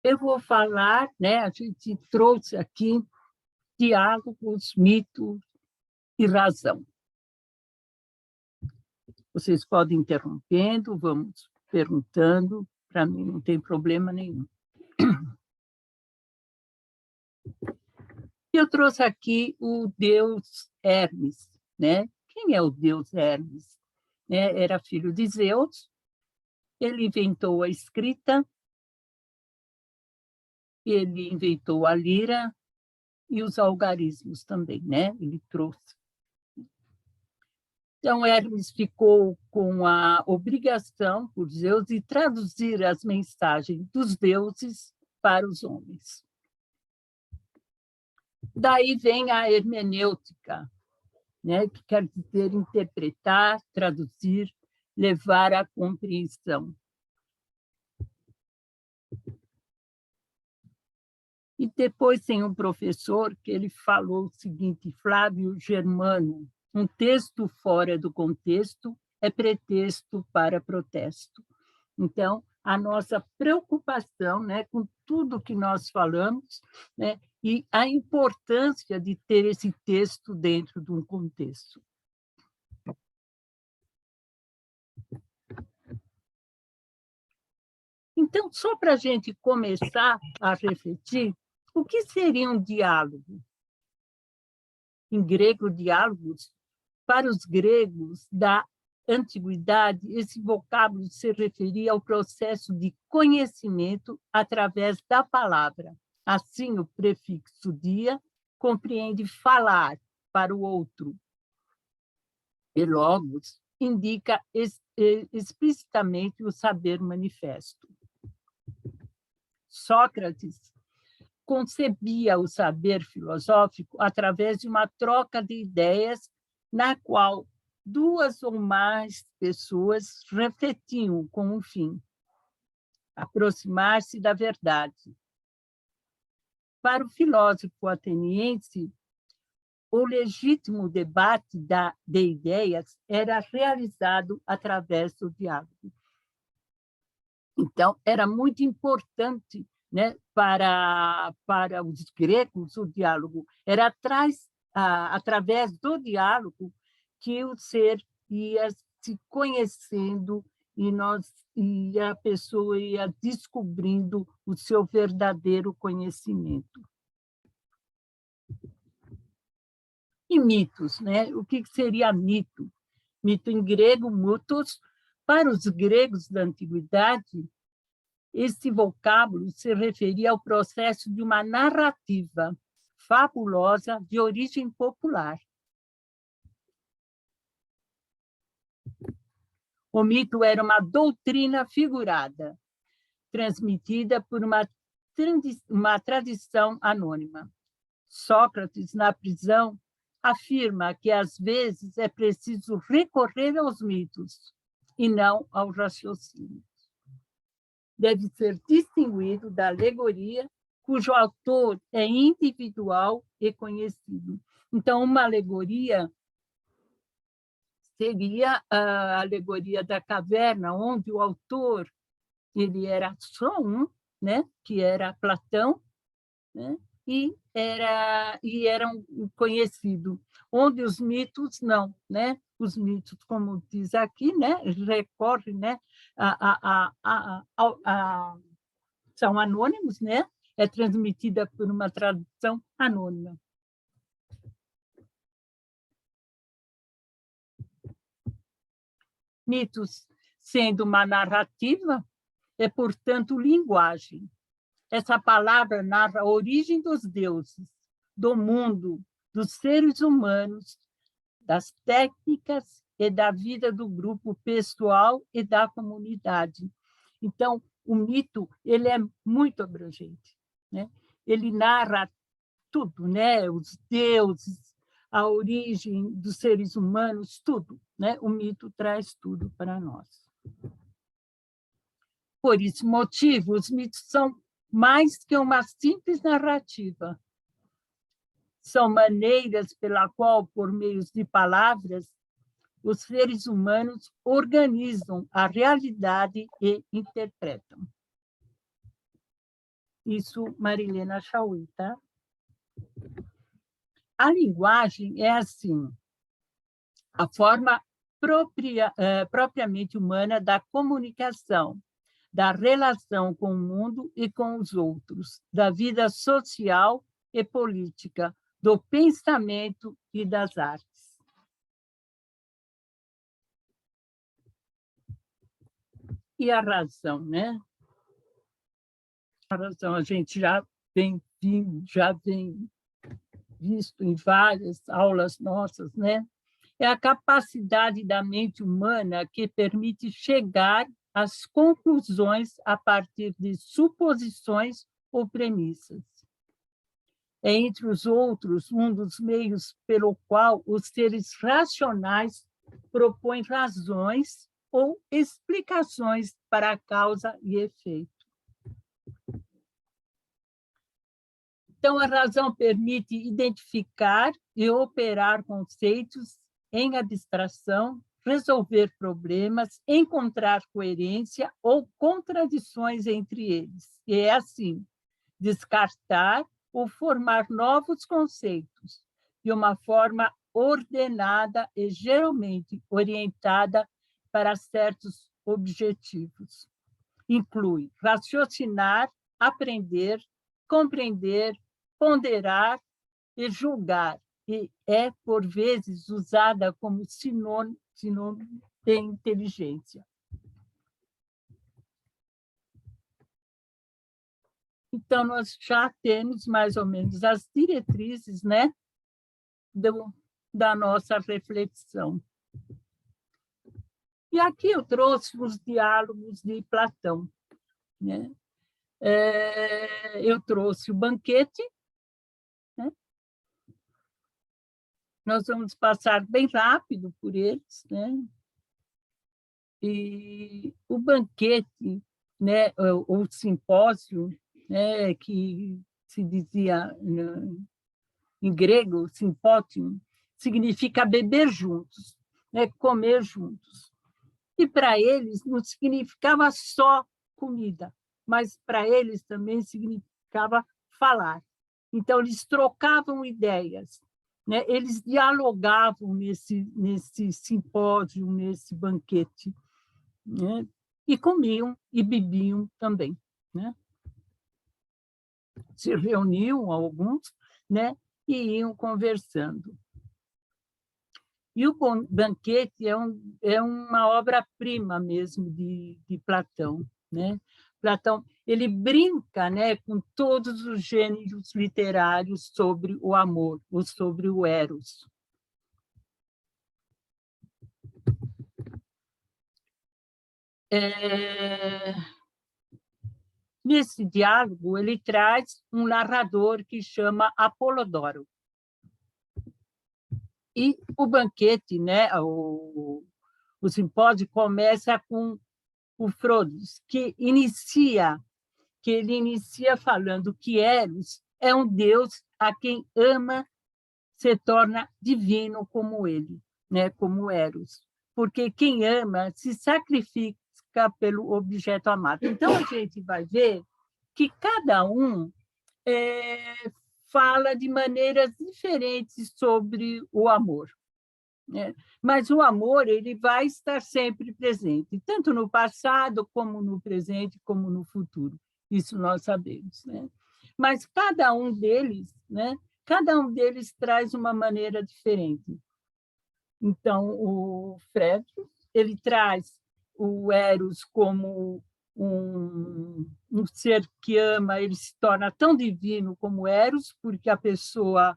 Eu vou falar, né, a gente trouxe aqui diálogos, mito e razão. Vocês podem ir interrompendo, vamos perguntando, para mim não tem problema nenhum. Eu trouxe aqui o deus Hermes, né? Quem é o deus Hermes? Era filho de Zeus, ele inventou a escrita, ele inventou a lira e os algarismos também, né? Ele trouxe. Então, Hermes ficou com a obrigação, por Zeus, de traduzir as mensagens dos deuses para os homens. Daí vem a hermenêutica, né, que quer dizer interpretar, traduzir, levar à compreensão. E depois tem um professor que ele falou o seguinte, Flávio Germano, um texto fora do contexto é pretexto para protesto. Então, a nossa preocupação, né, com tudo que nós falamos, né, e a importância de ter esse texto dentro de um contexto. Então, só para a gente começar a refletir, o que seria um diálogo? Em grego, diálogos, para os gregos da antiguidade, esse vocábulo se referia ao processo de conhecimento através da palavra. Assim, o prefixo dia compreende falar para o outro. E logos indica explicitamente o saber manifesto. Sócrates concebia o saber filosófico através de uma troca de ideias na qual duas ou mais pessoas refletiam com um fim, aproximar-se da verdade. Para o filósofo ateniense, o legítimo debate de ideias era realizado através do diálogo. Então, era muito importante, né, para os gregos o diálogo. Era através do diálogo que o ser ia se conhecendo e a pessoa ia descobrindo o seu verdadeiro conhecimento. E mitos, né? O que seria mito? Mito em grego, mutos. Para os gregos da antiguidade, esse vocábulo se referia ao processo de uma narrativa fabulosa de origem popular. O mito era uma doutrina figurada, transmitida por uma tradição anônima. Sócrates, na prisão, afirma que, às vezes, é preciso recorrer aos mitos e não ao raciocínio. Deve ser distinguido da alegoria, cujo autor é individual e conhecido. Então, uma alegoria seria a alegoria da caverna, onde o autor ele era só um, né, que era Platão, né, e era um conhecido, onde os mitos não, né? Os mitos, como diz aqui, né, recorrem, né, são anônimos, né? É transmitida por uma tradução anônima. Mitos, sendo uma narrativa, é, portanto, linguagem. Essa palavra narra a origem dos deuses, do mundo, dos seres humanos, das técnicas e da vida do grupo pessoal e da comunidade. Então, o mito ele é muito abrangente, né? Ele narra tudo, né? Os deuses, a origem dos seres humanos, tudo, né? O mito traz tudo para nós. Por esse motivo, os mitos são mais que uma simples narrativa. São maneiras pela qual, por meio de palavras, os seres humanos organizam a realidade e interpretam. Isso, Marilena Chauí, tá? A linguagem é assim, a forma propriamente humana da comunicação, da relação com o mundo e com os outros, da vida social e política, do pensamento e das artes. E a razão, né? A razão a gente já vem visto em várias aulas nossas, né? É a capacidade da mente humana que permite chegar às conclusões a partir de suposições ou premissas. É, entre os outros, um dos meios pelo qual os seres racionais propõem razões ou explicações para a causa e efeito. Então, a razão permite identificar e operar conceitos em abstração, resolver problemas, encontrar coerência ou contradições entre eles. E é assim, descartar ou formar novos conceitos de uma forma ordenada e geralmente orientada para certos objetivos. Inclui raciocinar, aprender, compreender, ponderar e julgar, e é, por vezes, usada como sinônimo de inteligência. Então, nós já temos mais ou menos as diretrizes, né, da nossa reflexão. E aqui eu trouxe os diálogos de Platão, né? Eu trouxe o banquete, né? Nós vamos passar bem rápido por eles, né? E o banquete, né, ou simpósio, né, que se dizia em grego, simpótium, significa beber juntos, né, comer juntos. E para eles não significava só comida, mas para eles também significava falar. Então, eles trocavam ideias, né? Eles dialogavam nesse simpósio, nesse banquete, né? E comiam e bebiam também, né? Se reuniam alguns, né? E iam conversando. E o banquete é uma obra-prima mesmo de Platão, né? Platão, ele brinca, né, com todos os gêneros literários sobre o amor, ou sobre o eros. Nesse diálogo, ele traz um narrador que chama Apolodoro. E o banquete, né, o simpósio começa com o Frodis, que ele inicia falando que Eros é um deus a quem ama se torna divino como ele, né, como Eros, porque quem ama se sacrifica pelo objeto amado. Então, a gente vai ver que cada um fala de maneiras diferentes sobre o amor, né? Mas o amor ele vai estar sempre presente, tanto no passado, como no presente, como no futuro. Isso nós sabemos, né? Mas cada um deles, né? Cada um deles traz uma maneira diferente. Então, o Fred, ele traz o Eros como um ser que ama, ele se torna tão divino como Eros, porque a pessoa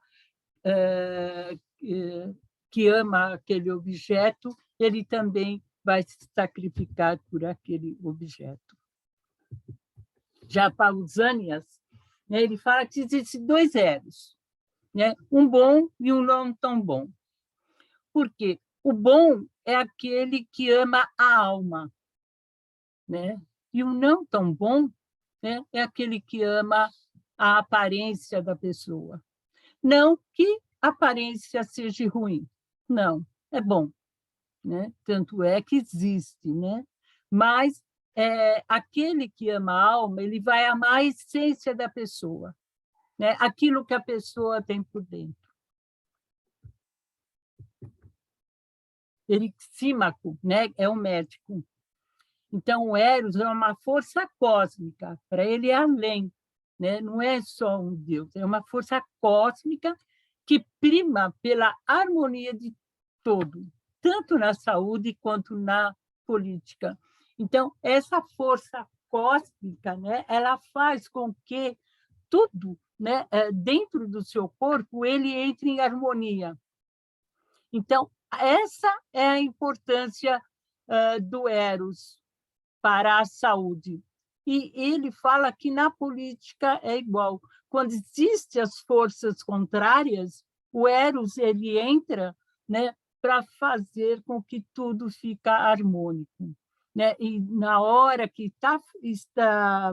que ama aquele objeto, ele também vai se sacrificar por aquele objeto. Já Pausanias, né, ele fala que existem dois Eros, né, um bom e um não tão bom. Por quê? O bom é aquele que ama a alma, né? E o não tão bom, né, é aquele que ama a aparência da pessoa. Não que a aparência seja ruim, não, é bom, né? Tanto é que existe, né? Mas aquele que ama a alma, ele vai amar a essência da pessoa, né? Aquilo que a pessoa tem por dentro. Erixímaco, né? É o médico. Então, o Eros é uma força cósmica, para ele é além, né? Não é só um Deus, é uma força cósmica que prima pela harmonia de todo, tanto na saúde quanto na política. Então, essa força cósmica, né, ela faz com que tudo, né, dentro do seu corpo, ele entre em harmonia. Então, essa é a importância do Eros para a saúde. E ele fala que na política é igual. Quando existem as forças contrárias, o Eros ele entra, né, para fazer com que tudo fica harmônico. Né? E na hora que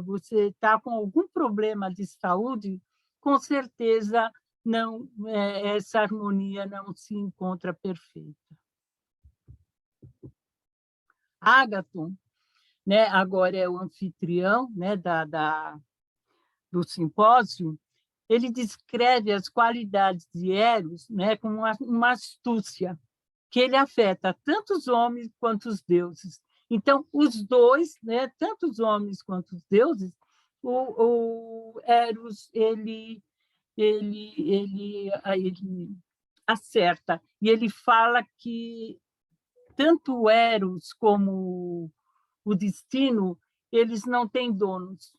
você está com algum problema de saúde, com certeza não, essa harmonia não se encontra perfeita. Ágaton, né, agora é o anfitrião, né, do simpósio, ele descreve as qualidades de Eros, né, como uma astúcia, que ele afeta tanto os homens quanto os deuses. Então, os dois, né, tanto os homens quanto os deuses, o Eros ele acerta, e ele fala que tanto o Eros como o destino, eles não têm donos,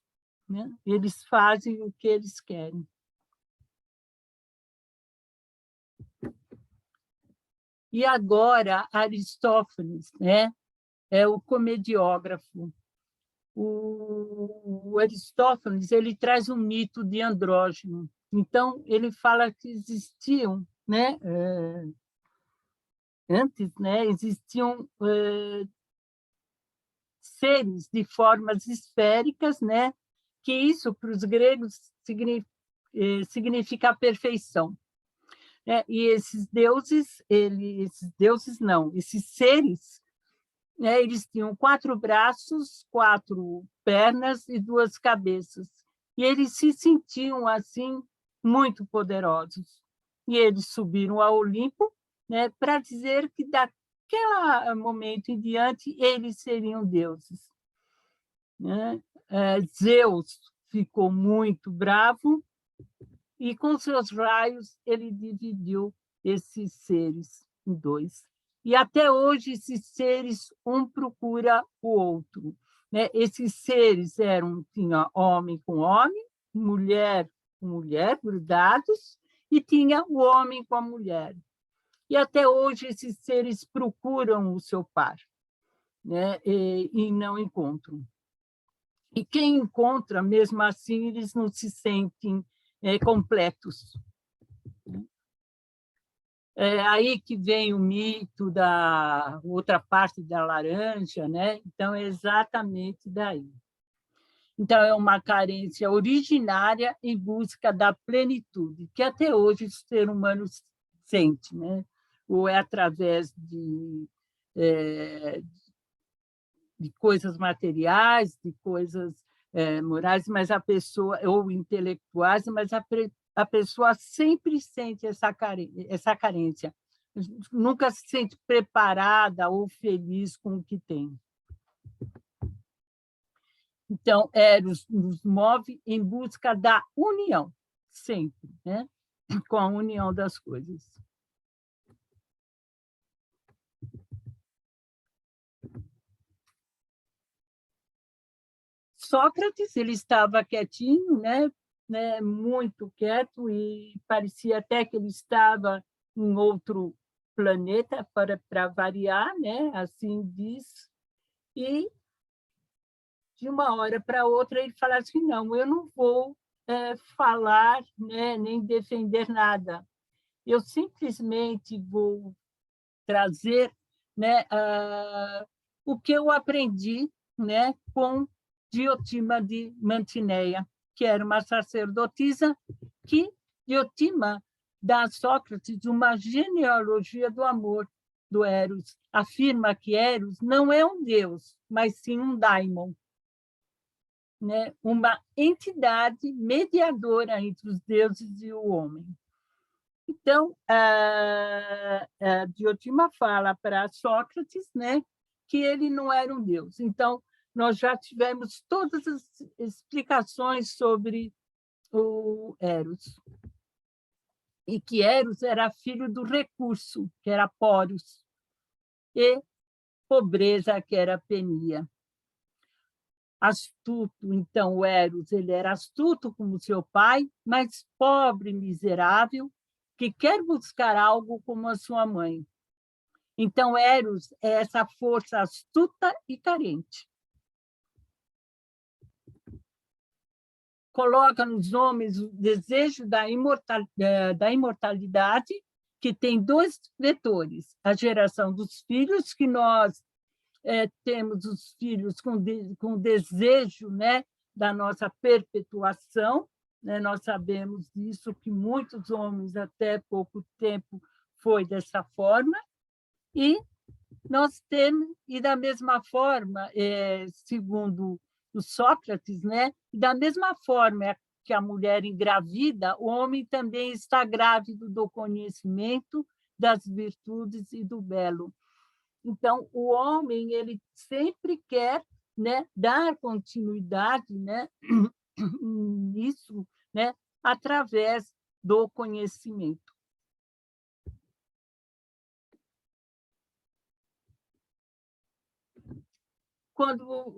né? Eles fazem o que eles querem. E agora, Aristófanes, né? É o comediógrafo. O Aristófanes ele traz um mito de andrógeno. Então, ele fala que existiam, né? Antes, né? Existiam seres de formas esféricas, né? Que isso, para os gregos, significa a perfeição. E esses deuses, esses seres, né, eles tinham 4 braços, 4 pernas e 2 cabeças. E eles se sentiam, assim, muito poderosos. E eles subiram ao Olimpo, né, para dizer que, daquele momento em diante, eles seriam deuses. Né? Zeus ficou muito bravo e, com seus raios, ele dividiu esses seres em 2. E, até hoje, esses seres, um procura o outro. Né? Esses seres tinha homem com homem, mulher com mulher, grudados, e tinha o homem com a mulher. E, até hoje, esses seres procuram o seu par, né? E não encontram. E quem encontra, mesmo assim, eles não se sentem completos. É aí que vem o mito da outra parte da laranja, né? Então, é exatamente daí. Então, é uma carência originária em busca da plenitude, que até hoje o ser humano sente, né? Ou é através de coisas materiais, de coisas morais, mas a pessoa, ou intelectuais, mas a pessoa sempre sente essa carência, nunca se sente preparada ou feliz com o que tem. Então, Eros nos move em busca da união, sempre, né? Com a união das coisas. Sócrates, ele estava quietinho, né, muito quieto, e parecia até que ele estava em outro planeta, para variar, né, assim diz, e de uma hora para outra ele fala assim, não, eu não vou falar, né, nem defender nada, eu simplesmente vou trazer, né, o que eu aprendi, né, com Diotima de Mantineia, que era uma sacerdotisa que Diotima dá a Sócrates uma genealogia do amor, do Eros afirma que Eros não é um deus, mas sim um daimon, né? Uma entidade mediadora entre os deuses e o homem. Então, a Diotima fala para Sócrates, né, que ele não era um deus. Então, nós já tivemos todas as explicações sobre o Eros. E que Eros era filho do recurso, que era Poros, e pobreza, que era Penia. Astuto, então, o Eros, ele era astuto como seu pai, mas pobre, miserável, que quer buscar algo como a sua mãe. Então, Eros é essa força astuta e carente. Coloca nos homens o desejo da imortalidade, que tem dois vetores: a geração dos filhos, que nós temos os filhos com desejo, né, da nossa perpetuação, né? Nós sabemos disso, que muitos homens, até pouco tempo, foi dessa forma, e nós temos, e da mesma forma, segundo o Sócrates, né, da mesma forma que a mulher engravida, o homem também está grávido do conhecimento, das virtudes e do belo. Então, o homem, ele sempre quer, né, dar continuidade, né, nisso, né, através do conhecimento. Quando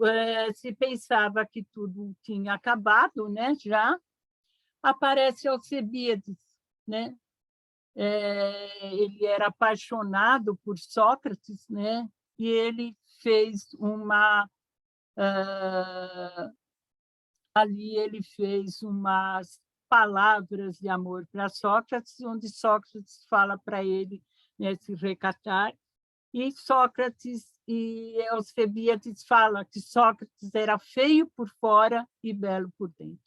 se pensava que tudo tinha acabado, né, já aparece Alcebiades, né? Ele era apaixonado por Sócrates, né? E ele fez ali ele fez umas palavras de amor para Sócrates, onde Sócrates fala para ele, né, se recatar. E Sócrates e Alcebiades fala que Sócrates era feio por fora e belo por dentro,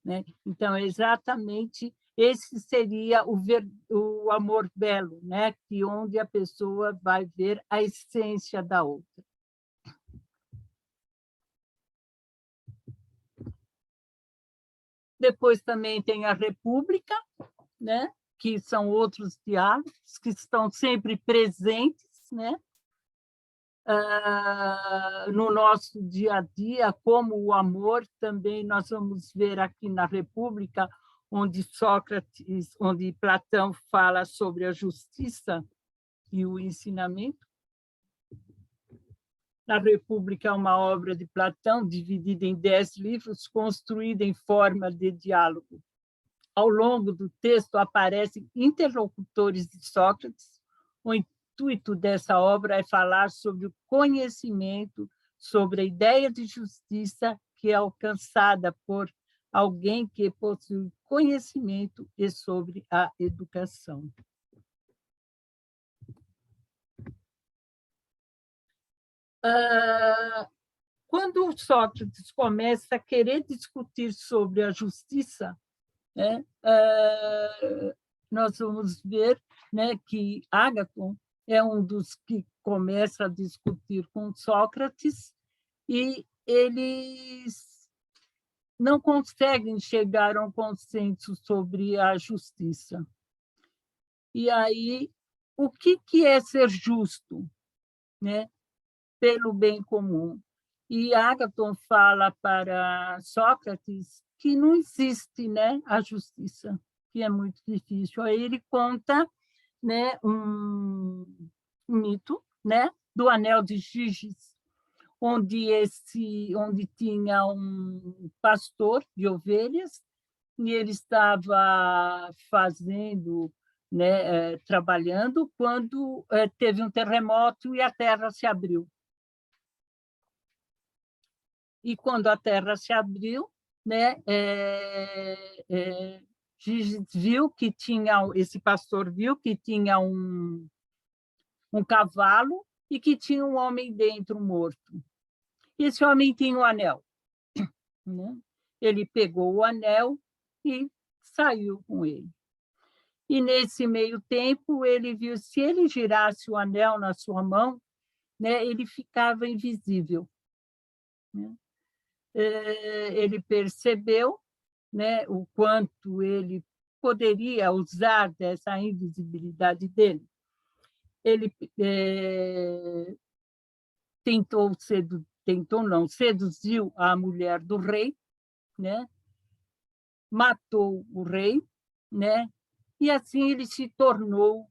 né? Então, exatamente esse seria o amor belo, né? Que onde a pessoa vai ver a essência da outra. Depois também tem a República, né? Que são outros diálogos que estão sempre presentes, né? No nosso dia a dia, como o amor, também nós vamos ver aqui na República, onde onde Platão fala sobre a justiça e o ensinamento. A República é uma obra de Platão, dividida em 10 livros, construída em forma de diálogo. Ao longo do texto aparecem interlocutores de Sócrates. O intuito dessa obra é falar sobre o conhecimento, sobre a ideia de justiça que é alcançada por alguém que possui conhecimento e sobre a educação. Quando Sócrates começa a querer discutir sobre a justiça, né, nós vamos ver, né, que Ágaton é um dos que começa a discutir com Sócrates e eles não conseguem chegar a um consenso sobre a justiça. E aí, o que é ser justo, né, pelo bem comum? E Ágaton fala para Sócrates que não existe, né, a justiça, que é muito difícil. Aí ele conta, né, um mito, né, do anel de Giges, onde tinha um pastor de ovelhas e ele estava fazendo, né, trabalhando, quando teve um terremoto e a terra se abriu. E quando a terra se abriu, né, Giges viu que tinha, esse pastor viu que tinha um cavalo e que tinha um homem dentro morto. E esse homem tinha um anel, né? Ele pegou o anel e saiu com ele. E, nesse meio tempo, ele viu se ele girasse o anel na sua mão, né, ele ficava invisível. Né? Ele percebeu, né, o quanto ele poderia usar dessa invisibilidade dele. Ele seduziu a mulher do rei, né? Matou o rei, né? E assim ele se tornou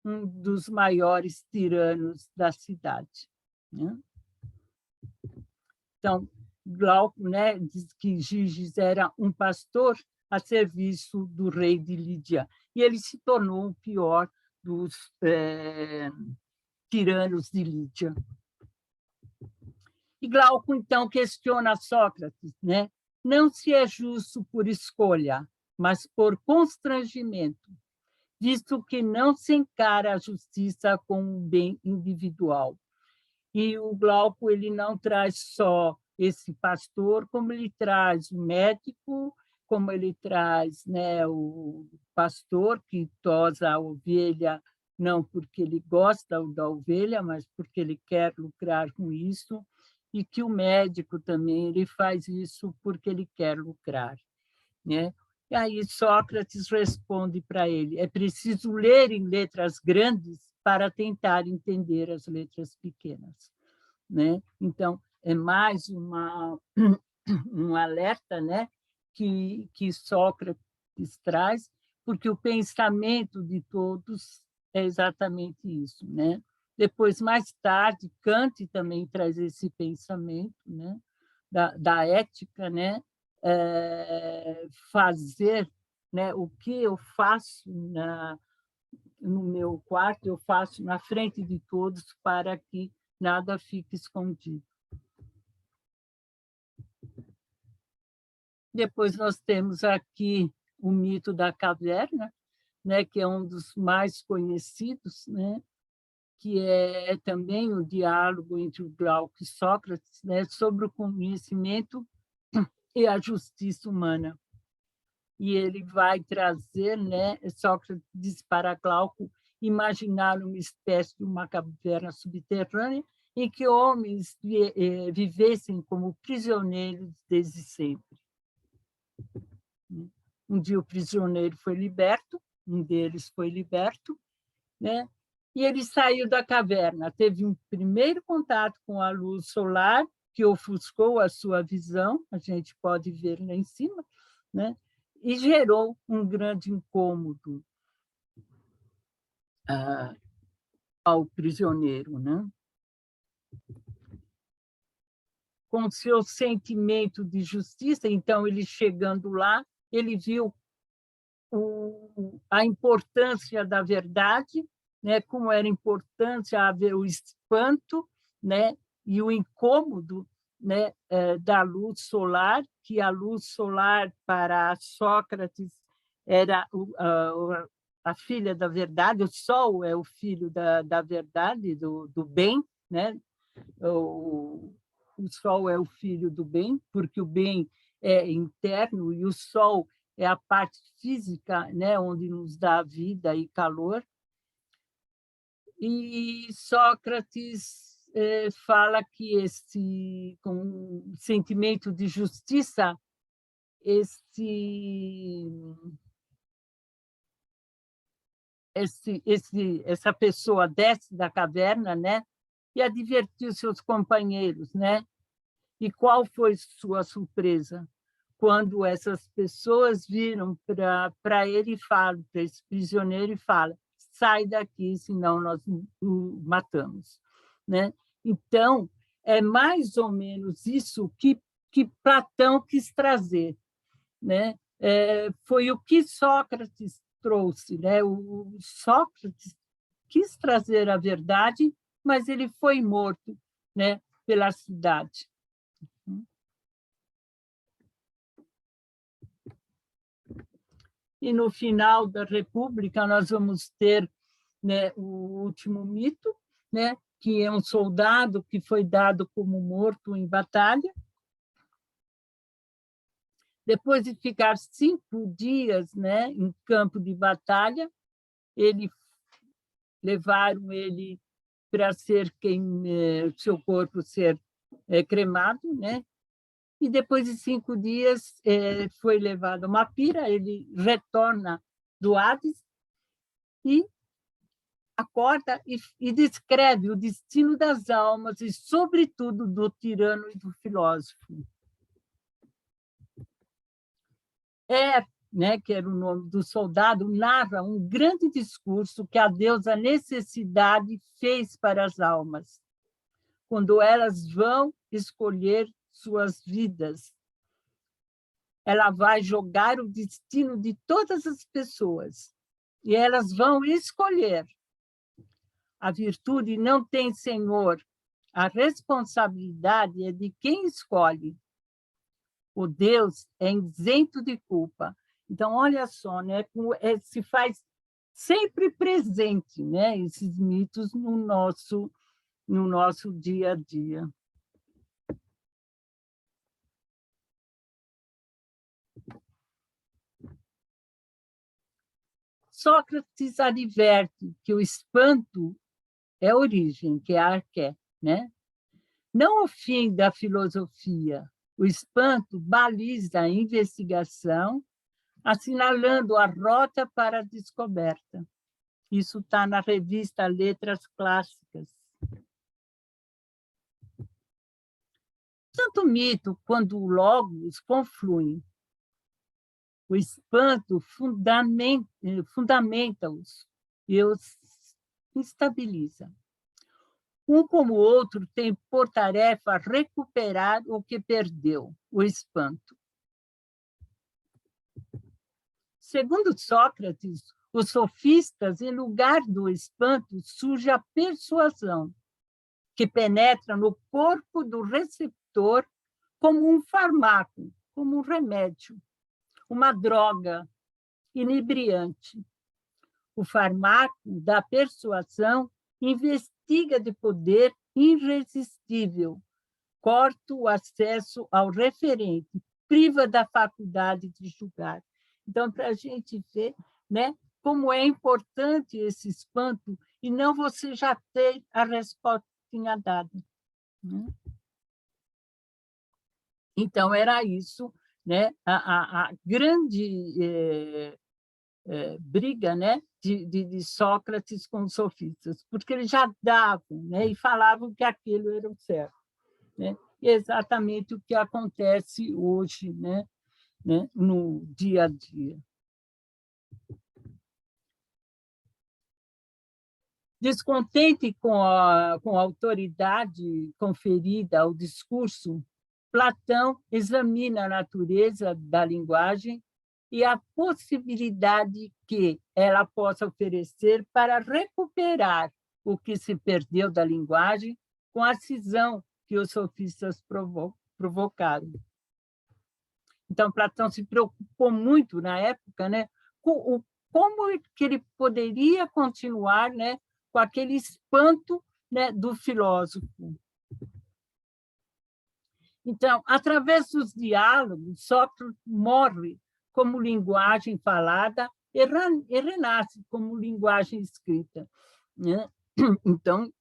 um dos maiores tiranos da cidade. Né? Então, Glauco, né, diz que Giges era um pastor a serviço do rei de Lídia, e ele se tornou o pior dos tiranos de Lídia. E Glauco, então, questiona Sócrates, né? Não se é justo por escolha, mas por constrangimento, visto que não se encara a justiça como um bem individual. E o Glauco ele não traz só esse pastor, como ele traz o médico, como ele traz, né, o pastor que tosa a ovelha, não porque ele gosta da ovelha, mas porque ele quer lucrar com isso, e que o médico também ele faz isso porque ele quer lucrar. Né? E aí Sócrates responde para ele, é preciso ler em letras grandes para tentar entender as letras pequenas. Né? Então, é mais um alerta, né, que Sócrates traz, porque o pensamento de todos é exatamente isso. Né? Depois, mais tarde, Kant também traz esse pensamento, né, da ética, né, fazer, né, o que eu faço no meu quarto, eu faço na frente de todos para que nada fique escondido. Depois nós temos aqui o mito da caverna, né, que é um dos mais conhecidos, né, que é também o diálogo entre o Glauco e Sócrates, né, sobre o conhecimento e a justiça humana. E ele vai trazer, né, Sócrates diz para Glauco imaginar uma espécie de uma caverna subterrânea em que homens vivessem como prisioneiros desde sempre. Um dia o prisioneiro foi liberto, um deles foi liberto, né? E ele saiu da caverna, teve um primeiro contato com a luz solar, que ofuscou a sua visão, a gente pode ver lá em cima, né? E gerou um grande incômodo ao prisioneiro. Né? Com seu sentimento de justiça, então, ele chegando lá, ele viu a importância da verdade, né? Como era importante haver o espanto, né? E o incômodo, né? Da luz solar, que a luz solar para Sócrates era a filha da verdade, o sol é o filho da verdade, do bem, né? O sol é o filho do bem, porque o bem é interno e o sol é a parte física, né, onde nos dá vida e calor. E Sócrates fala que esse com sentimento de justiça, essa pessoa desce da caverna, né, e advertiu seus companheiros, né? E qual foi sua surpresa quando essas pessoas viram para ele e falam, para esse prisioneiro, e falam: sai daqui, senão nós o matamos. Né? Então, é mais ou menos isso que Platão quis trazer. Né? Foi o que Sócrates trouxe. Né? O Sócrates quis trazer a verdade, mas ele foi morto, né, pela cidade. E no final da República nós vamos ter, né, o último mito, né, que é um soldado que foi dado como morto em batalha. Depois de ficar 5 dias, né, em campo de batalha, levaram ele para seu corpo ser cremado, né? E depois de 5 dias foi levado a uma pira, ele retorna do Hades e acorda e descreve o destino das almas e, sobretudo, do tirano e do filósofo. Né, que era o nome do soldado, narra um grande discurso que a deusa Necessidade fez para as almas, quando elas vão escolher suas vidas. Ela vai jogar o destino de todas as pessoas e elas vão escolher. A virtude não tem senhor, a responsabilidade é de quem escolhe. O Deus é isento de culpa. Então, olha só, né? Se faz sempre presente, né? Esses mitos no nosso dia a dia. Sócrates adverte que o espanto é a origem, que é a arqué, né? Não o fim da filosofia. O espanto baliza a investigação, assinalando a rota para a descoberta. Isso está na revista Letras Clássicas. Tanto o mito quanto o logos confluem. O espanto fundamenta-os e os estabiliza. Um como o outro tem por tarefa recuperar o que perdeu, o espanto. Segundo Sócrates, os sofistas, em lugar do espanto, surge a persuasão, que penetra no corpo do receptor como um fármaco, como um remédio, uma droga inebriante. O fármaco da persuasão investiga de poder irresistível, corta o acesso ao referente, priva da faculdade de julgar. Então, para a gente ver, né, como é importante esse espanto e não você já ter a resposta dada. Né? Então, era isso, né, a grande briga, né, de Sócrates com os sofistas, porque eles já davam, né, e falavam que aquilo era o certo. Né? E é exatamente o que acontece hoje, né, no dia a dia. Descontente com a autoridade conferida ao discurso, Platão examina a natureza da linguagem e a possibilidade que ela possa oferecer para recuperar o que se perdeu da linguagem com a cisão que os sofistas provocaram. Então, Platão se preocupou muito na época, né, com como que ele poderia continuar, né, com aquele espanto, né, do filósofo. Então, através dos diálogos, Sócrates morre como linguagem falada e renasce como linguagem escrita. Né? Então,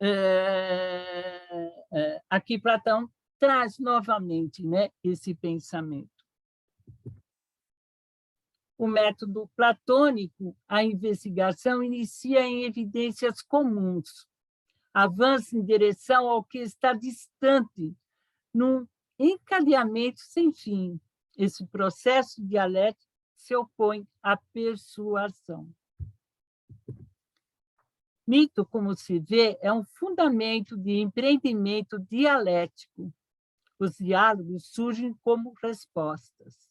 aqui Platão traz novamente, né, esse pensamento. O método platônico, a investigação inicia em evidências comuns, avança em direção ao que está distante, num encadeamento sem fim. Esse processo dialético se opõe à persuasão. Mito, como se vê, é um fundamento de empreendimento dialético. Os diálogos surgem como respostas.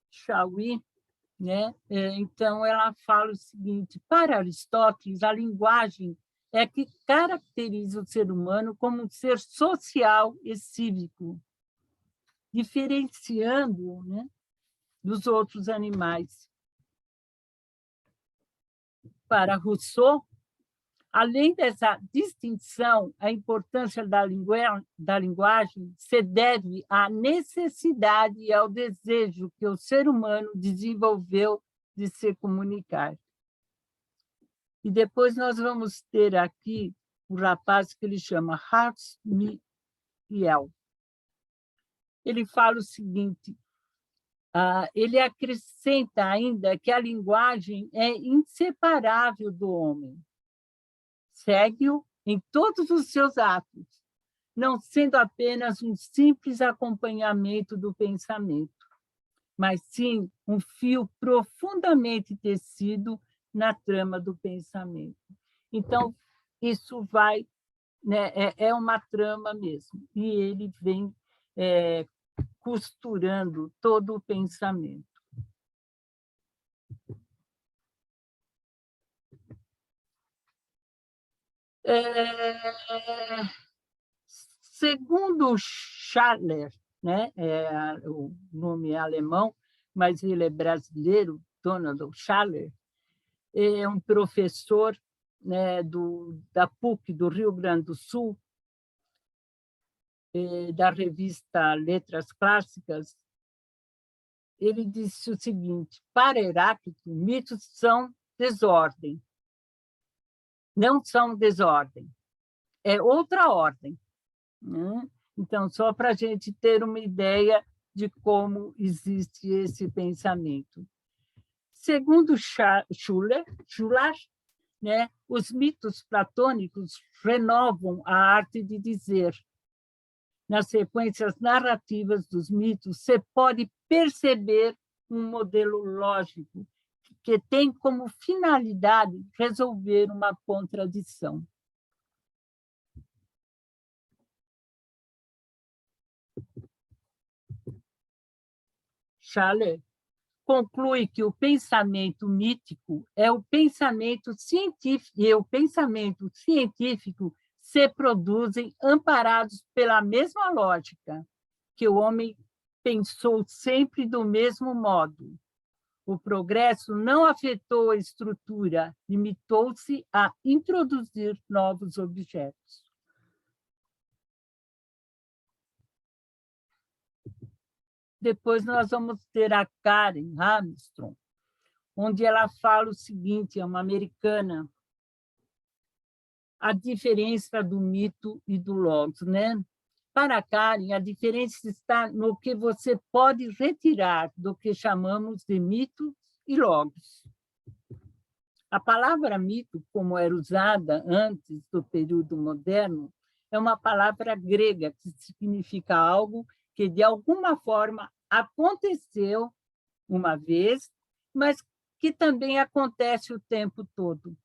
Chauí, né? Então, ela fala o seguinte: para Aristóteles, a linguagem é que caracteriza o ser humano como um ser social e cívico, diferenciando-o, né, dos outros animais. Para Rousseau, Além dessa distinção, a importância da linguagem se deve à necessidade e ao desejo que o ser humano desenvolveu de se comunicar. E depois nós vamos ter aqui um rapaz que ele chama Hans Miel. Ele fala o seguinte, ele acrescenta ainda que a linguagem é inseparável do homem. Segue-o em todos os seus atos, não sendo apenas um simples acompanhamento do pensamento, mas sim um fio profundamente tecido na trama do pensamento. Então, isso vai, né, é uma trama mesmo, e ele vem costurando todo o pensamento. Segundo Schaller, né, o nome é alemão, mas ele é brasileiro, Donald Schaller, é um professor, né, da PUC do Rio Grande do Sul, da revista Letras Clássicas. Ele disse o seguinte: para Heráclito, mitos são desordem. Não são desordem, é outra ordem, né? Então, só para a gente ter uma ideia de como existe esse pensamento. Segundo Schuller, né, os mitos platônicos renovam a arte de dizer. Nas sequências narrativas dos mitos, você pode perceber um modelo lógico que tem como finalidade resolver uma contradição. Schaller conclui que o pensamento mítico é o pensamento científico, e o pensamento científico se produzem amparados pela mesma lógica, que o homem pensou sempre do mesmo modo. O progresso não afetou a estrutura, limitou-se a introduzir novos objetos. Depois nós vamos ter a Karen Armstrong, onde ela fala o seguinte, é uma americana, a diferença do mito e do logos, né? Para Karen, a diferença está no que você pode retirar do que chamamos de mito e logos. A palavra mito, como era usada antes do período moderno, é uma palavra grega que significa algo que, de alguma forma, aconteceu uma vez, mas que também acontece o tempo todo.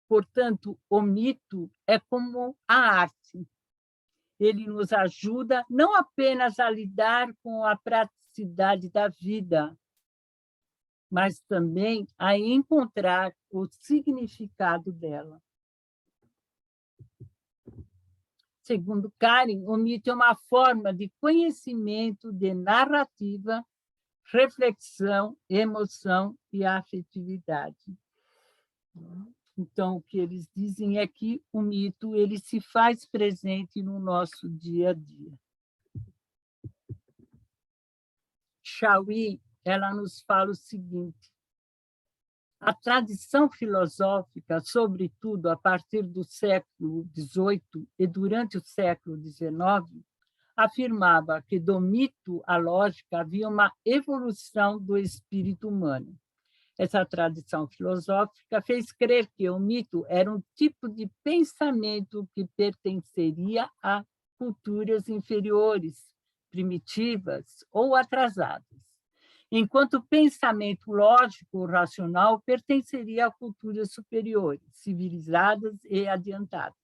Portanto, o mito é como a arte. Ele nos ajuda não apenas a lidar com a praticidade da vida, mas também a encontrar o significado dela. Segundo Karen, o mito é uma forma de conhecimento, de narrativa, reflexão, emoção e afetividade. Então, o que eles dizem é que o mito ele se faz presente no nosso dia a dia. Chauí, ela nos fala o seguinte: a tradição filosófica, sobretudo a partir do século XVIII e durante o século XIX, afirmava que do mito à lógica havia uma evolução do espírito humano. Essa tradição filosófica fez crer que o mito era um tipo de pensamento que pertenceria a culturas inferiores, primitivas ou atrasadas, enquanto o pensamento lógico racional pertenceria a culturas superiores, civilizadas e adiantadas.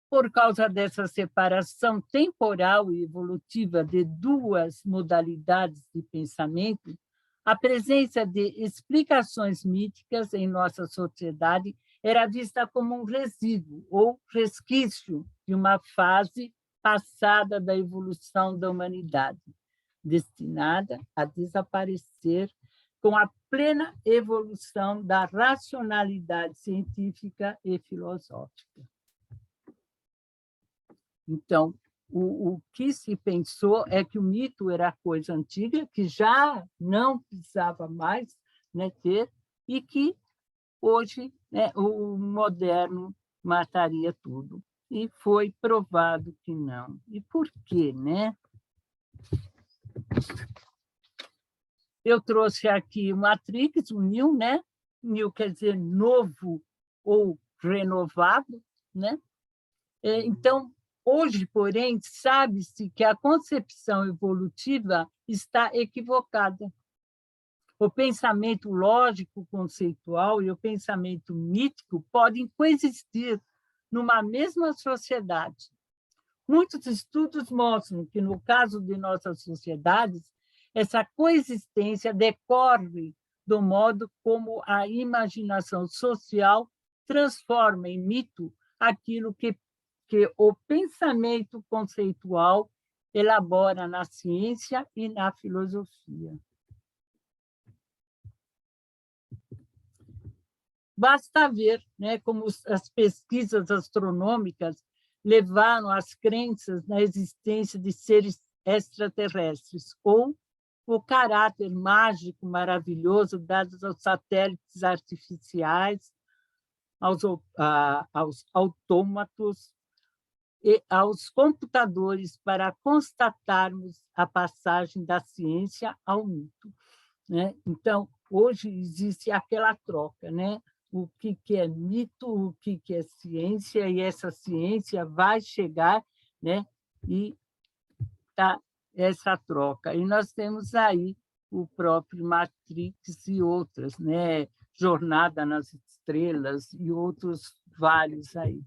Por causa dessa separação temporal e evolutiva de duas modalidades de pensamento, a presença de explicações míticas em nossa sociedade era vista como um resíduo ou resquício de uma fase passada da evolução da humanidade. destinada a desaparecer com a plena evolução da racionalidade científica e filosófica. Então, o que se pensou é que o mito era coisa antiga, que já não precisava mais, né, ter, e que hoje, né, o moderno mataria tudo. E foi provado que não. E por quê, né? Eu trouxe aqui o Matrix, o Neo, né? Neo quer dizer novo ou renovado, né? Então, hoje, porém, sabe-se que a concepção evolutiva está equivocada. O pensamento lógico conceitual e o pensamento mítico podem coexistir numa mesma sociedade. Muitos estudos mostram que, no caso de nossas sociedades, essa coexistência decorre do modo como a imaginação social transforma em mito aquilo que o pensamento conceitual elabora na ciência e na filosofia. Basta ver, né, como as pesquisas astronômicas levaram às crenças na existência de seres extraterrestres, ou o caráter mágico maravilhoso dado aos satélites artificiais, aos autômatos e aos computadores para constatarmos a passagem da ciência ao mito, né? Então, hoje existe aquela troca, né? O que é mito, o que é ciência, e essa ciência vai chegar, né? E tá essa troca. E nós temos aí o próprio Matrix e outras, né? Jornada nas Estrelas e outros vários aí.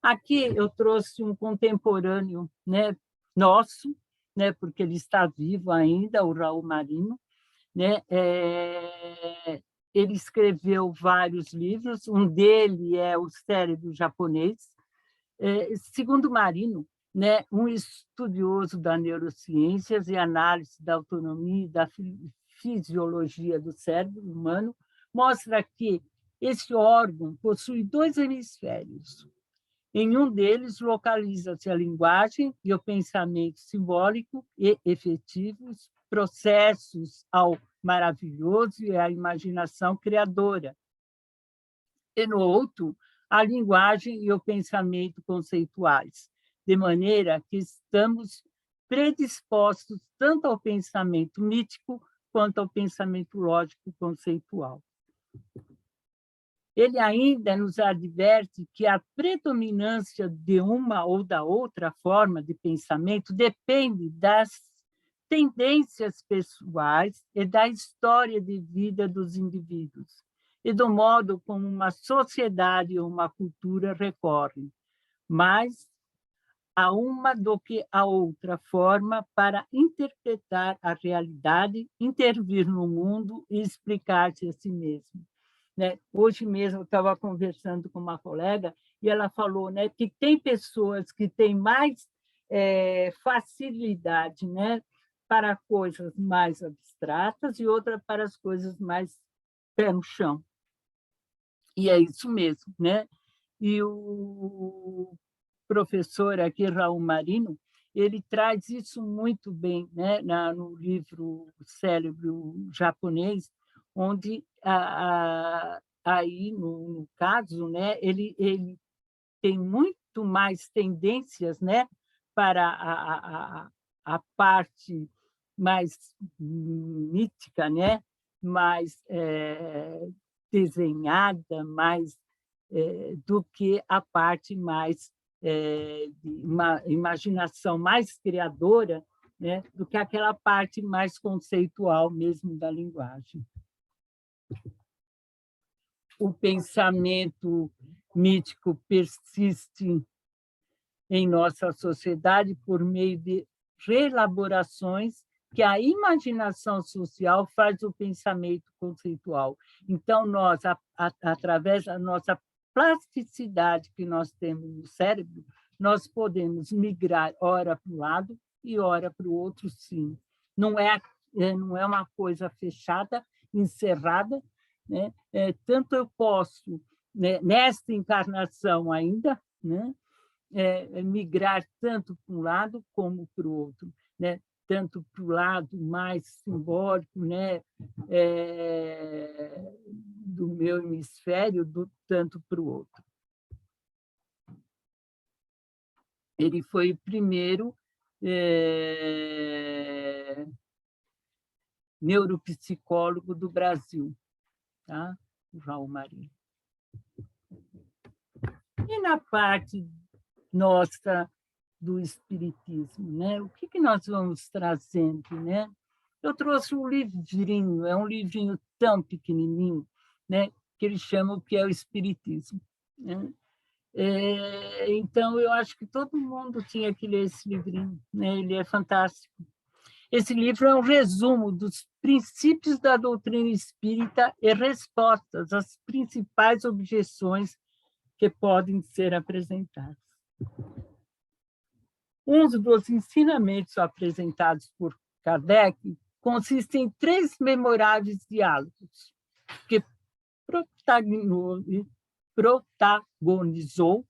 Aqui eu trouxe um contemporâneo, né, nosso, né, porque ele está vivo ainda, o Raul Marino, né? Ele escreveu vários livros, um dele é O Cérebro Japonês. Segundo Marino, né, um estudioso da neurociências e análise da autonomia e da fisiologia do cérebro humano, mostra que esse órgão possui 2 hemisférios. Em um deles, localiza-se a linguagem e o pensamento simbólico e efetivos, processos ao maravilhoso e a imaginação criadora. E no outro, a linguagem e o pensamento conceituais, de maneira que estamos predispostos tanto ao pensamento mítico quanto ao pensamento lógico conceitual. Ele ainda nos adverte que a predominância de uma ou da outra forma de pensamento depende das tendências pessoais e da história de vida dos indivíduos, e do modo como uma sociedade ou uma cultura recorrem, mais a uma do que a outra forma para interpretar a realidade, intervir no mundo e explicar-se a si mesmo. Né? Hoje mesmo eu estava conversando com uma colega e ela falou, né, que tem pessoas que têm mais facilidade, né, para coisas mais abstratas e outra para as coisas mais pé no chão. E é isso mesmo, né? E o professor aqui, Raul Marino, ele traz isso muito bem, né, no livro Cérebro Japonês, onde aí, no caso, né, ele tem muito mais tendências, né, para a parte mais mítica, né, mais desenhada, mais do que a parte mais de uma imaginação mais criadora, né, do que aquela parte mais conceitual mesmo da linguagem. O pensamento mítico persiste em nossa sociedade por meio de reelaborações que a imaginação social faz do pensamento conceitual. Então, nós, através da nossa plasticidade que nós temos no cérebro, nós podemos migrar, ora para um lado e ora para o outro, sim. Não é uma coisa fechada, encerrada, né? Tanto eu posso, né, nesta encarnação ainda, né, migrar tanto para um lado como para o outro, né? Tanto para o lado mais simbólico, né, do meu hemisfério, tanto para o outro. Ele foi o primeiro neuropsicólogo do Brasil, tá? O Raul Maria. E na parte nossa do espiritismo, né? O que nós vamos trazendo, né? Eu trouxe um livrinho, é um livrinho tão pequenininho, né? Que eles chamam que é o espiritismo, né? Então, eu acho que todo mundo tinha que ler esse livrinho, né? Ele é fantástico. Esse livro é um resumo dos princípios da doutrina espírita e respostas às principais objeções que podem ser apresentadas. Um dos ensinamentos apresentados por Kardec consiste em 3 memoráveis diálogos que protagonizou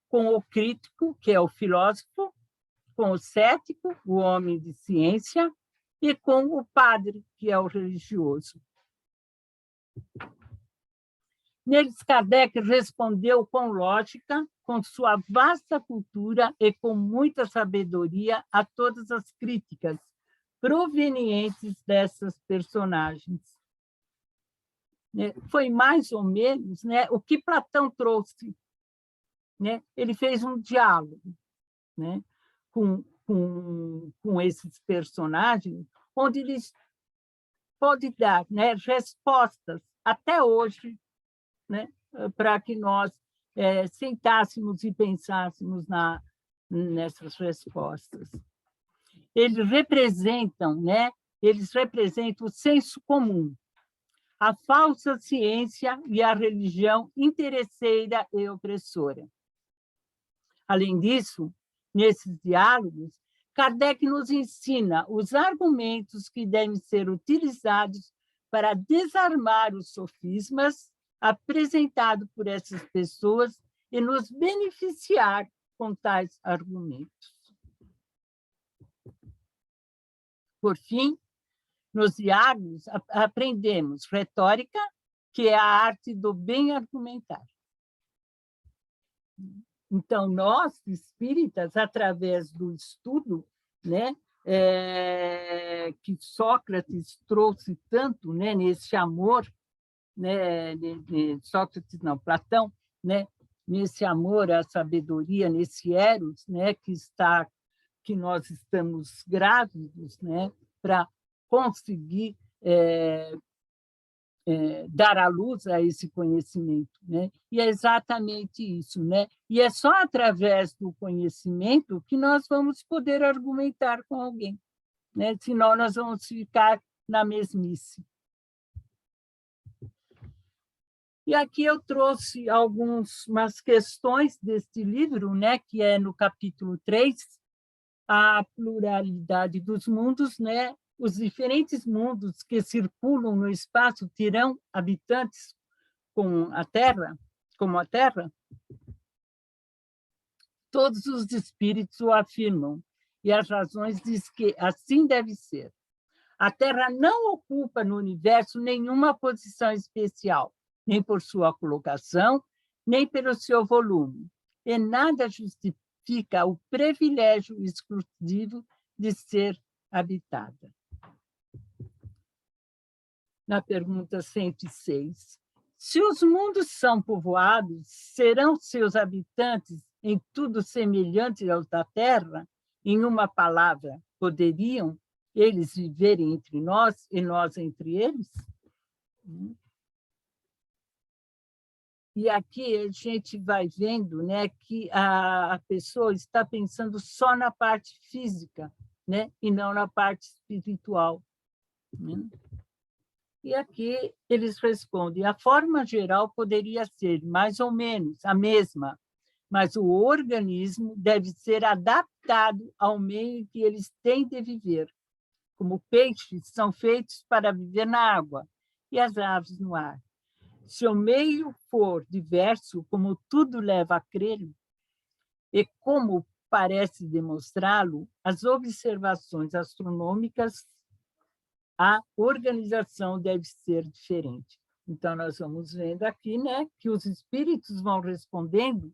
com o crítico, que é o filósofo, com o cético, o homem de ciência, e com o padre, que é o religioso. Neles, Kardec respondeu com lógica, com sua vasta cultura e com muita sabedoria a todas as críticas provenientes dessas personagens. Foi mais ou menos, né, o que Platão trouxe. Né? Ele fez um diálogo, né, com esses personagens, onde eles podem dar, né, respostas, até hoje, né, para que nós sentássemos e pensássemos nessas respostas. Eles representam o senso comum, a falsa ciência e a religião interesseira e opressora. Além disso, nesses diálogos, Kardec nos ensina os argumentos que devem ser utilizados para desarmar os sofismas apresentados por essas pessoas e nos beneficiar com tais argumentos. Por fim, nos diálogos, aprendemos retórica, que é a arte do bem argumentar. Então, nós, espíritas, através do estudo, né, que Sócrates trouxe tanto, né, nesse amor, né, Sócrates não, Platão, né, nesse amor à sabedoria, nesse eros, né, que nós estamos grávidos, né, para conseguir dar à luz a esse conhecimento, né? E é exatamente isso, né? E é só através do conhecimento que nós vamos poder argumentar com alguém, né? Senão nós vamos ficar na mesmice. E aqui eu trouxe algumas questões deste livro, né? Que é no capítulo 3, a pluralidade dos mundos, né? Os diferentes mundos que circulam no espaço terão habitantes como a Terra? Todos os espíritos o afirmam, e as razões diz que assim deve ser. A Terra não ocupa no universo nenhuma posição especial, nem por sua colocação, nem pelo seu volume, e nada justifica o privilégio exclusivo de ser habitada. Na pergunta 106. Se os mundos são povoados, serão seus habitantes em tudo semelhantes aos da Terra? Em uma palavra, poderiam eles viverem entre nós e nós entre eles? E aqui a gente vai vendo, né, que a pessoa está pensando só na parte física, né, e não na parte espiritual. Né? E aqui eles respondem, a forma geral poderia ser mais ou menos a mesma, mas o organismo deve ser adaptado ao meio em que eles têm de viver. Como peixes são feitos para viver na água e as aves no ar. Se o meio for diverso, como tudo leva a crer, e como parece demonstrá-lo, as observações astronômicas, a organização deve ser diferente. Então, nós vamos vendo aqui, né, que os espíritos vão respondendo,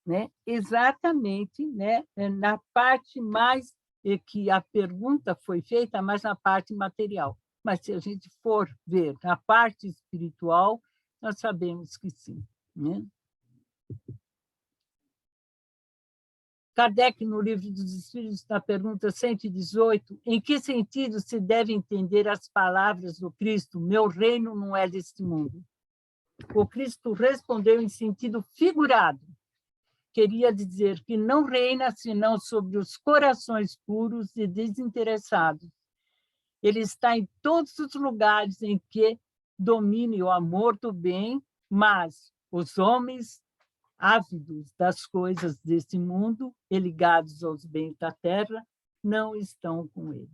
né, exatamente, né, na parte mais que a pergunta foi feita, mas na parte material. Mas se a gente for ver na parte espiritual, nós sabemos que sim, né? Kardec, no Livro dos Espíritos, na pergunta 118, em que sentido se deve entender as palavras do Cristo, meu reino não é deste mundo? O Cristo respondeu em sentido figurado. Queria dizer que não reina senão sobre os corações puros e desinteressados. Ele está em todos os lugares em que domine o amor do bem, mas os homens ávidos das coisas deste mundo e ligados aos bens da terra não estão com ele,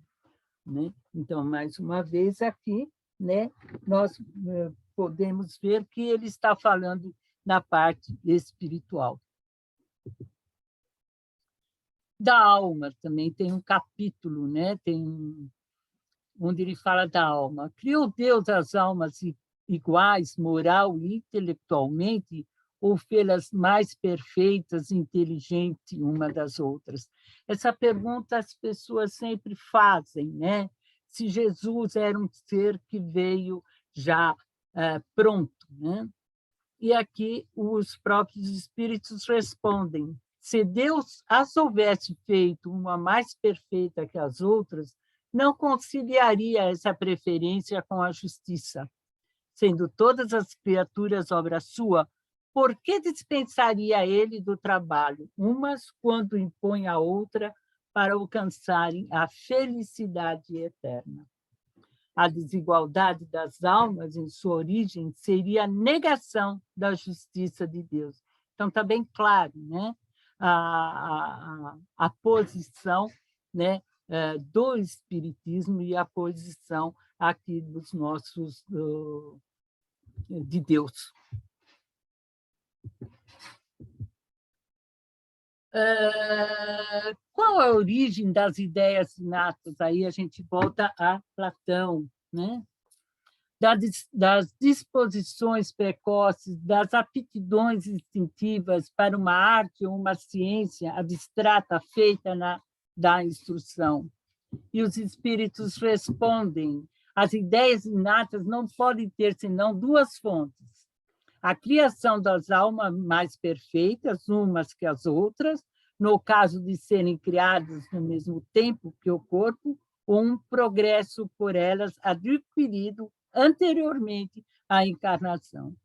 né? Então, mais uma vez aqui, né, nós podemos ver que ele está falando na parte espiritual. Da alma também tem um capítulo, né? Onde ele fala da alma. Criou Deus as almas iguais, moral e intelectualmente, ou fê-las mais perfeitas, inteligentes uma das outras? Essa pergunta as pessoas sempre fazem, né? Se Jesus era um ser que veio já pronto, né? E aqui os próprios espíritos respondem: se Deus as houvesse feito uma mais perfeita que as outras, não conciliaria essa preferência com a justiça. Sendo todas as criaturas obra sua, por que dispensaria ele do trabalho, umas quando impõe a outra para alcançarem a felicidade eterna? A desigualdade das almas, em sua origem, seria a negação da justiça de Deus. Então, está bem claro, né? A posição, né, do Espiritismo e a posição aqui dos nossos, de Deus. Qual a origem das ideias inatas? Aí a gente volta a Platão, né? Das disposições precoces, das aptidões instintivas para uma arte ou uma ciência abstrata feita da instrução. E os espíritos respondem: as ideias inatas não podem ter senão duas fontes: a criação das almas mais perfeitas, umas que as outras, no caso de serem criadas no mesmo tempo que o corpo, ou um progresso por elas adquirido anteriormente à encarnação.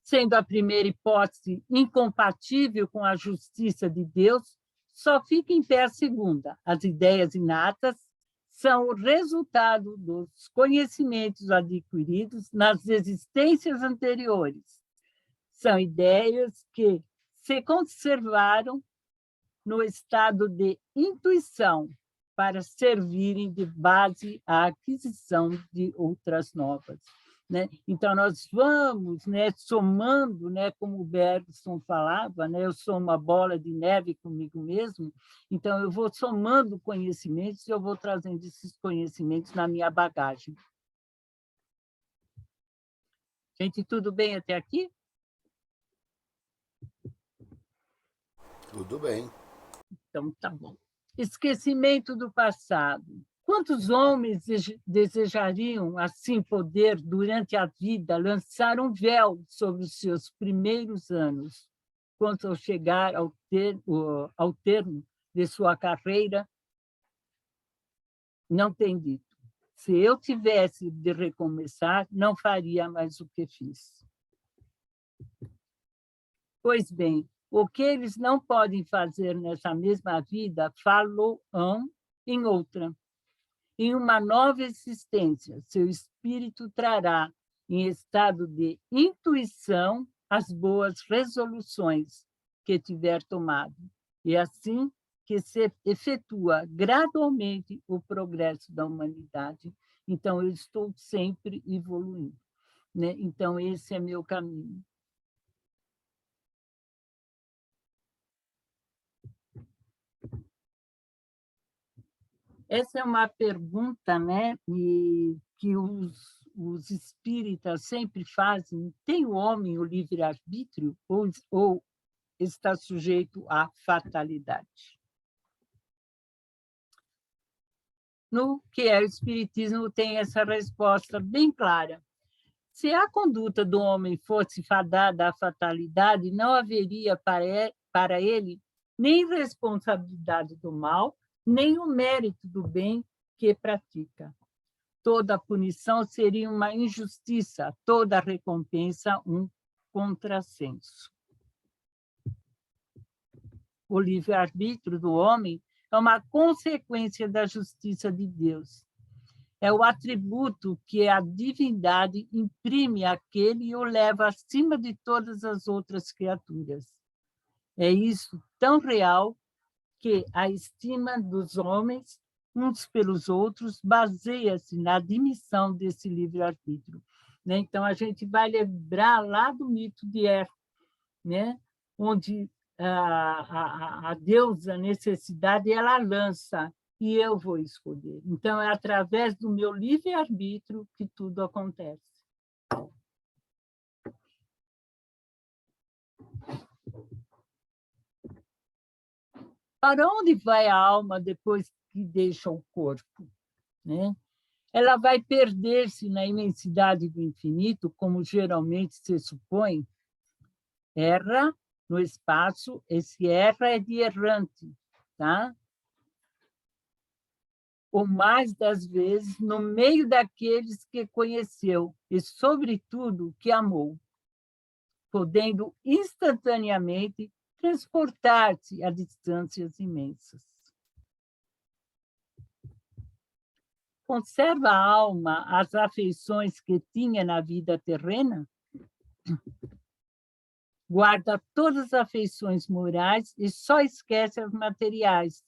Sendo a primeira hipótese incompatível com a justiça de Deus, só fica em pé a segunda. As ideias inatas são o resultado dos conhecimentos adquiridos nas existências anteriores. São ideias que se conservaram no estado de intuição para servirem de base à aquisição de outras novas, né? Então, nós vamos, né, somando, né, como o Bergson falava, né, eu sou uma bola de neve comigo mesmo, então eu vou somando conhecimentos e eu vou trazendo esses conhecimentos na minha bagagem. Gente, tudo bem até aqui? Tudo bem. Então, tá bom. Esquecimento do passado. Quantos homens desejariam, assim, poder, durante a vida, lançar um véu sobre os seus primeiros anos, quando ao chegar ao termo de sua carreira? Não tem dito. Se eu tivesse de recomeçar, não faria mais o que fiz. Pois bem, o que eles não podem fazer nessa mesma vida, falo-ão em outra. Em uma nova existência, seu espírito trará em estado de intuição, as boas resoluções que tiver tomado. E assim que se efetua gradualmente o progresso da humanidade. Então, eu estou sempre evoluindo, né? Então, esse é meu caminho. Essa é uma pergunta, né, e que os espíritas sempre fazem. Tem o homem o livre-arbítrio ou está sujeito à fatalidade? No que é o Espiritismo, tem essa resposta bem clara. Se a conduta do homem fosse fadada à fatalidade, não haveria para ele nem responsabilidade do mal, nem o mérito do bem que pratica. Toda punição seria uma injustiça, toda recompensa um contrassenso. O livre-arbítrio do homem é uma consequência da justiça de Deus. É o atributo que a divindade imprime àquele e o leva acima de todas as outras criaturas. É isso tão real que a estima dos homens, uns pelos outros, baseia-se na admissão desse livre-arbítrio. Né? Então, a gente vai lembrar lá do mito de Er, né? Onde a deusa necessidade ela lança e eu vou escolher. Então, é através do meu livre-arbítrio que tudo acontece. Para onde vai a alma depois que deixa o corpo? Né? Ela vai perder-se na imensidade do infinito, como geralmente se supõe. Erra no espaço, esse erra é de errante, tá? Ou mais das vezes, no meio daqueles que conheceu e, sobretudo, que amou, podendo instantaneamente transportar-se a distâncias imensas. Conserva a alma as afeições que tinha na vida terrena? Guarda todas as afeições morais e só esquece as materiais,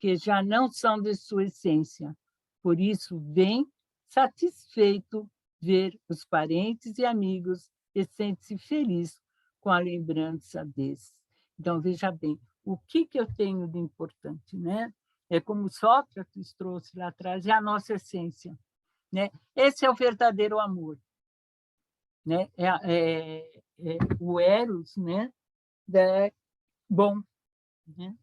que já não são de sua essência. Por isso, vem satisfeito ver os parentes e amigos e sente-se feliz com a lembrança desses. Então, veja bem, o que eu tenho de importante, né? É como Sócrates trouxe lá atrás, é a nossa essência, né? Esse é o verdadeiro amor, né? O eros, né? É bom, né?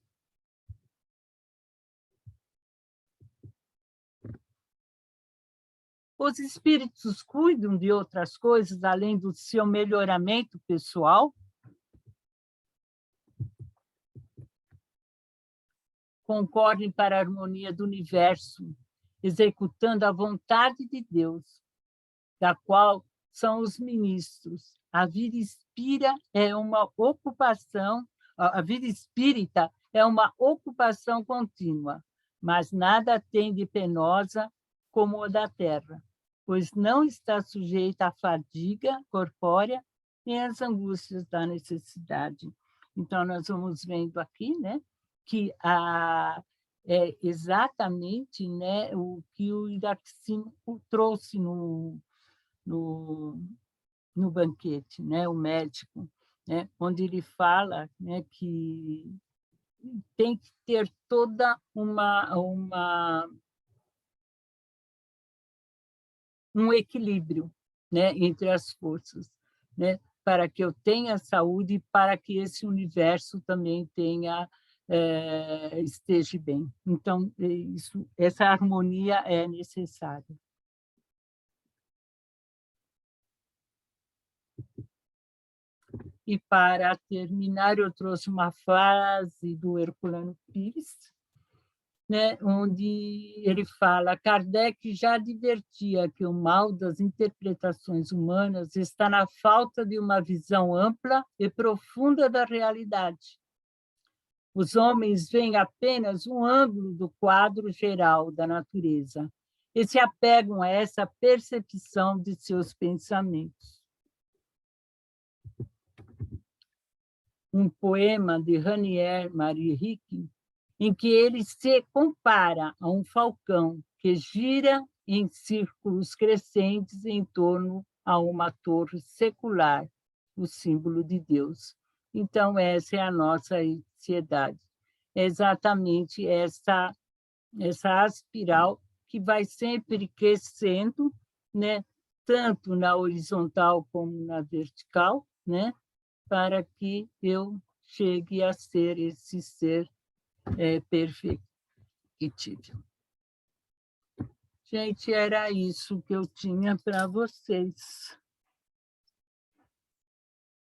Os espíritos cuidam de outras coisas além do seu melhoramento pessoal? Concordem para a harmonia do universo, executando a vontade de Deus, da qual são os ministros. A vida espírita é uma ocupação, a vida espírita é uma ocupação contínua, mas nada tem de penosa como a da terra, pois não está sujeita à fadiga corpórea nem às angústias da necessidade. Então, nós vamos vendo aqui, né, que é exatamente, né, o que o Iraxim trouxe no, no banquete, né, o médico, né, onde ele fala, né, que tem que ter toda um equilíbrio, né, entre as forças, né, para que eu tenha saúde e para que esse universo também esteja bem. Então, essa harmonia é necessária. E, para terminar, eu trouxe uma frase do Herculano Pires, né, onde ele fala: Kardec já advertia que o mal das interpretações humanas está na falta de uma visão ampla e profunda da realidade. Os homens veem apenas um ângulo do quadro geral da natureza e se apegam a essa percepção de seus pensamentos. Um poema de Ranier Marie Rick, em que ele se compara a um falcão que gira em círculos crescentes em torno a uma torre secular, o símbolo de Deus. Então, essa é a nossa ansiedade. É exatamente essa espiral que vai sempre crescendo, né? Tanto na horizontal como na vertical, né? Para que eu chegue a ser esse ser perfectível. Gente, era isso que eu tinha para vocês.